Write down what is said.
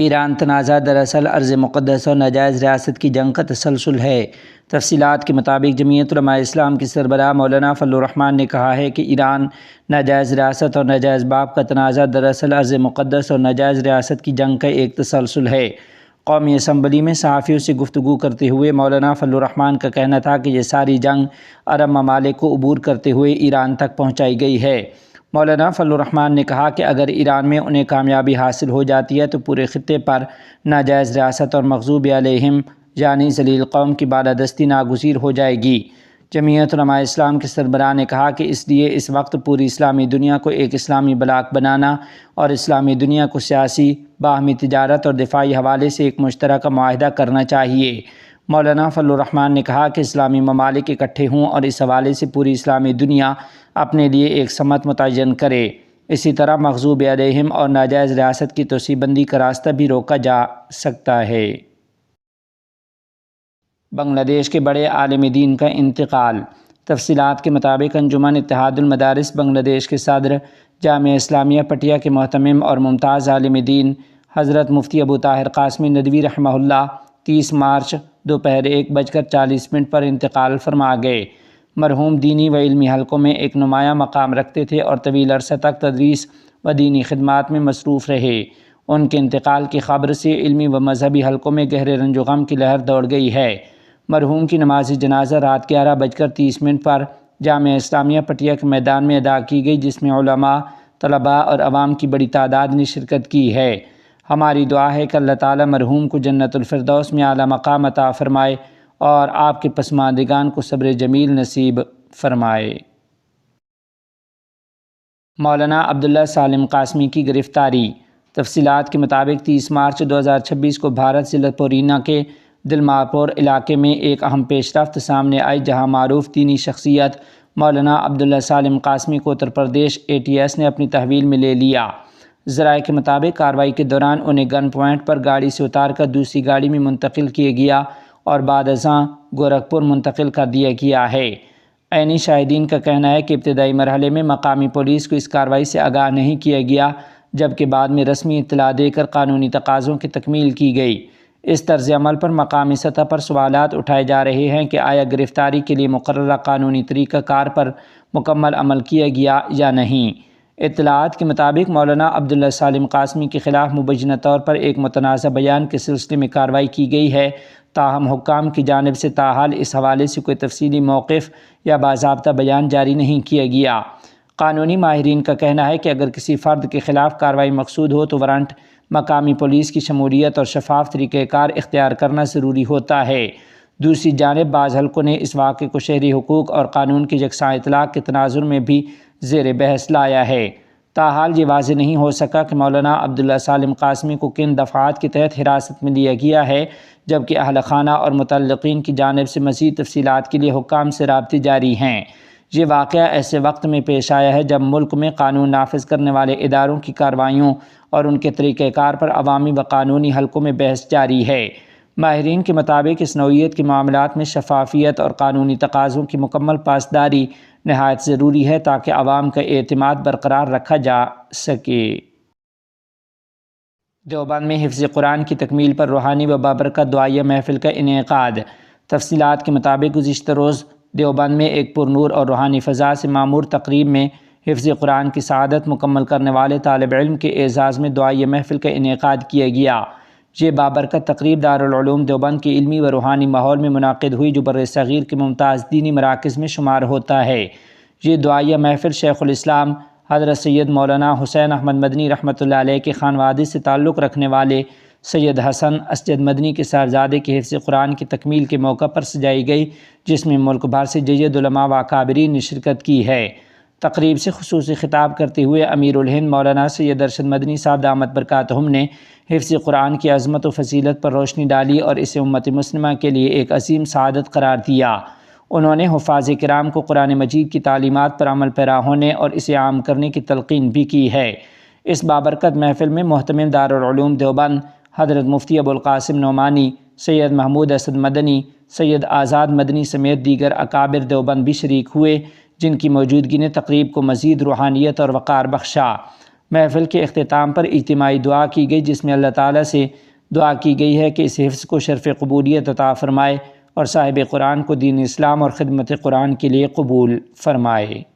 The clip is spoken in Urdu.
ایران تنازع دراصل ارض مقدس اور ناجائز ریاست کی جنگ کا تسلسل ہے۔ تفصیلات کے مطابق جمعیت علماء اسلام کی سربراہ مولانا فضل الرحمان نے کہا ہے کہ ایران ناجائز ریاست اور ناجائز باپ کا تنازع دراصل ارض مقدس اور ناجائز ریاست کی جنگ کا ایک تسلسل ہے۔ قومی اسمبلی میں صحافیوں سے گفتگو کرتے ہوئے مولانا فضل الرحمان کا کہنا تھا کہ یہ ساری جنگ عرب ممالک کو عبور کرتے ہوئے ایران تک پہنچائی گئی ہے۔ مولانا فضل الرحمان نے کہا کہ اگر ایران میں انہیں کامیابی حاصل ہو جاتی ہے تو پورے خطے پر ناجائز ریاست اور مغضوب علیہم یعنی ذلیل قوم کی بالادستی ناگزیر ہو جائے گی۔ جمعیت علماء اسلام کے سربراہ نے کہا کہ اس لیے اس وقت پوری اسلامی دنیا کو ایک اسلامی بلاک بنانا اور اسلامی دنیا کو سیاسی، باہمی تجارت اور دفاعی حوالے سے ایک مشترکہ معاہدہ کرنا چاہیے۔ مولانا فضل الرحمان نے کہا کہ اسلامی ممالک اکٹھے ہوں اور اس حوالے سے پوری اسلامی دنیا اپنے لیے ایک سمت متعین کرے۔ اسی طرح مغضوب علیہم اور ناجائز ریاست کی توسیع بندی کا راستہ بھی روکا جا سکتا ہے۔ بنگلہ دیش کے بڑے عالم دین کا انتقال۔ تفصیلات کے مطابق انجمن اتحاد المدارس بنگلہ دیش کے صدر، جامعہ اسلامیہ پٹیا کے محتمم اور ممتاز عالم دین حضرت مفتی ابو طاہر قاسمی ندوی رحمہ اللہ 30 مارچ دوپہر 1:40 پر انتقال فرما گئے۔ مرحوم دینی و علمی حلقوں میں ایک نمایاں مقام رکھتے تھے اور طویل عرصہ تک تدریس و دینی خدمات میں مصروف رہے۔ ان کے انتقال کی خبر سے علمی و مذہبی حلقوں میں گہرے رنج و غم کی لہر دوڑ گئی ہے۔ مرحوم کی نماز جنازہ رات 11:30 پر جامعہ اسلامیہ پٹیا کے میدان میں ادا کی گئی، جس میں علماء، طلباء اور عوام کی بڑی تعداد نے شرکت کی ہے۔ ہماری دعا ہے کہ اللہ تعالی مرحوم کو جنت الفردوس میں اعلیٰ مقام عطا فرمائے اور آپ کے پسماندگان کو صبر جمیل نصیب فرمائے۔ مولانا عبداللہ سالم قاسمی کی گرفتاری۔ تفصیلات کے مطابق 30 مارچ 2026 کو بھارت ضلع پورینا کے دلماپور علاقے میں ایک اہم پیش رفت سامنے آئی، جہاں معروف دینی شخصیت مولانا عبداللہ سالم قاسمی کو اتر پردیش ATS نے اپنی تحویل میں لے لیا۔ ذرائع کے مطابق کارروائی کے دوران انہیں گن پوائنٹ پر گاڑی سے اتار کر دوسری گاڑی میں منتقل کیا گیا اور بعد ازاں گورکھپور منتقل کر دیا گیا ہے۔ عینی شاہدین کا کہنا ہے کہ ابتدائی مرحلے میں مقامی پولیس کو اس کارروائی سے آگاہ نہیں کیا گیا، جبکہ بعد میں رسمی اطلاع دے کر قانونی تقاضوں کی تکمیل کی گئی۔ اس طرز عمل پر مقامی سطح پر سوالات اٹھائے جا رہے ہیں کہ آیا گرفتاری کے لیے مقررہ قانونی طریقہ کار پر مکمل عمل کیا گیا یا نہیں۔ اطلاعات کے مطابق مولانا عبداللہ سالم قاسمی کے خلاف مبینہ طور پر ایک متنازع بیان کے سلسلے میں کارروائی کی گئی ہے، تاہم حکام کی جانب سے تاحال اس حوالے سے کوئی تفصیلی موقف یا باضابطہ بیان جاری نہیں کیا گیا۔ قانونی ماہرین کا کہنا ہے کہ اگر کسی فرد کے خلاف کارروائی مقصود ہو تو وارنٹ، مقامی پولیس کی شمولیت اور شفاف طریقہ کار اختیار کرنا ضروری ہوتا ہے۔ دوسری جانب بعض حلقوں نے اس واقعے کو شہری حقوق اور قانون کی یکساں اطلاق کے تناظر میں بھی زیر بحث لایا ہے۔ تاحال یہ واضح نہیں ہو سکا کہ مولانا عبداللہ سالم قاسمی کو کن دفعات کے تحت حراست میں لیا گیا ہے، جبکہ اہل خانہ اور متعلقین کی جانب سے مزید تفصیلات کے لیے حکام سے رابطے جاری ہیں۔ یہ واقعہ ایسے وقت میں پیش آیا ہے جب ملک میں قانون نافذ کرنے والے اداروں کی کارروائیوں اور ان کے طریقہ کار پر عوامی و قانونی حلقوں میں بحث جاری ہے۔ ماہرین کے مطابق اس نوعیت کے معاملات میں شفافیت اور قانونی تقاضوں کی مکمل پاسداری نہایت ضروری ہے تاکہ عوام کا اعتماد برقرار رکھا جا سکے۔ دیوبند میں حفظ قرآن کی تکمیل پر روحانی و بابرکت دعائیہ محفل کا انعقاد۔ تفصیلات کے مطابق گزشتہ روز دیوبند میں ایک پرنور اور روحانی فضا سے معمور تقریب میں حفظ قرآن کی سعادت مکمل کرنے والے طالب علم کے اعزاز میں دعائیہ محفل کا انعقاد کیا گیا۔ یہ بابرکت تقریب دارالعلوم دیوبند کے علمی و روحانی ماحول میں منعقد ہوئی، جو بر صغیر کے ممتاز دینی مراکز میں شمار ہوتا ہے۔ یہ دعائیہ محفل شیخ الاسلام حضرت سید مولانا حسین احمد مدنی رحمۃ اللہ علیہ کے خانوادے سے تعلق رکھنے والے سید حسن اسجد مدنی کے صاحبزادے کے حفظ قرآن کی تکمیل کے موقع پر سجائی گئی، جس میں ملک بھر سے جید علماء و اکابرین نے شرکت کی ہے۔ تقریب سے خصوصی خطاب کرتے ہوئے امیر الہند مولانا سید ارشد مدنی صاحب دامت برکاتہم نے حفظ قرآن کی عظمت و فضیلت پر روشنی ڈالی اور اسے امت مسلمہ کے لیے ایک عظیم سعادت قرار دیا۔ انہوں نے حفاظ کرام کو قرآن مجید کی تعلیمات پر عمل پیرا ہونے اور اسے عام کرنے کی تلقین بھی کی ہے۔ اس بابرکت محفل میں محتمم دارالعلوم دیوبند حضرت مفتی ابو القاسم نعمانی، سید محمود اسد مدنی، سید آزاد مدنی سمیت دیگر اکابر دیوبند بھی شریک ہوئے، جن کی موجودگی نے تقریب کو مزید روحانیت اور وقار بخشا۔ محفل کے اختتام پر اجتماعی دعا کی گئی، جس میں اللہ تعالیٰ سے دعا کی گئی ہے کہ اس حفظ کو شرف قبولیت عطا فرمائے اور صاحب قرآن کو دین اسلام اور خدمت قرآن کے لیے قبول فرمائے۔